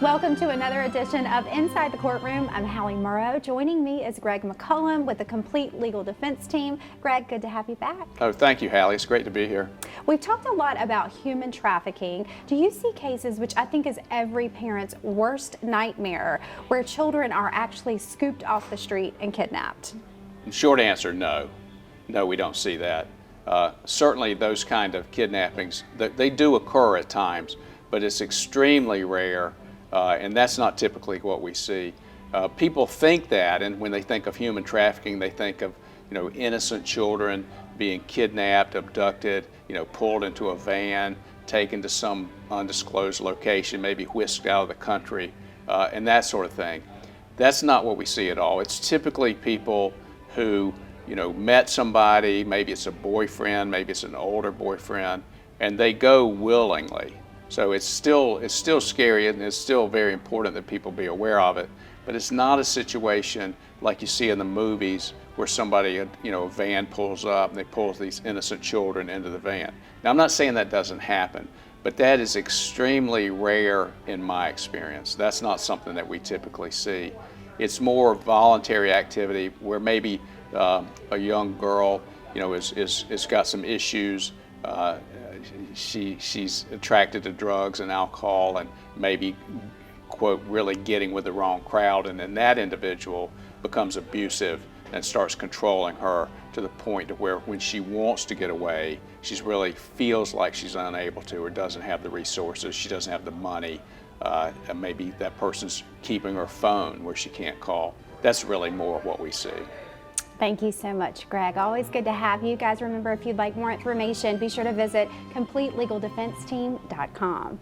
Welcome to another edition of Inside the Courtroom. I'm Hallie Murrow. Joining me is Greg McCollum with the complete legal defense team. Greg, good to have you back. Oh, thank you, Hallie. It's great to be here. We've talked a lot about human trafficking. Do you see cases, which I think is every parent's worst nightmare, where children are actually scooped off the street and kidnapped? Short answer, no. No, we don't see that. Certainly those kind of kidnappings, they do occur at times, but it's extremely rare. And that's not typically what we see. People think that, and when they think of human trafficking, they think of, innocent children being kidnapped, abducted, pulled into a van, taken to some undisclosed location, maybe whisked out of the country, and that sort of thing. That's not what we see at all. It's typically people who, met somebody, maybe it's a boyfriend, maybe it's an older boyfriend, and they go willingly. So it's still scary, and it's still very important that people be aware of it. But it's not a situation like you see in the movies where somebody, a van pulls up and they pull these innocent children into the van. Now, I'm not saying that doesn't happen, but that is extremely rare in my experience. That's not something that we typically see. It's more voluntary activity where maybe a young girl, has got some issues. She's attracted to drugs and alcohol and maybe, quote, really getting with the wrong crowd, and then that individual becomes abusive and starts controlling her to the point to where when she wants to get away, she really feels like she's unable to or doesn't have the resources, she doesn't have the money, and maybe that person's keeping her phone where she can't call. That's really more of what we see. Thank you so much, Greg. Always good to have you. Guys, remember, if you'd like more information, be sure to visit CompleteLegalDefenseTeam.com.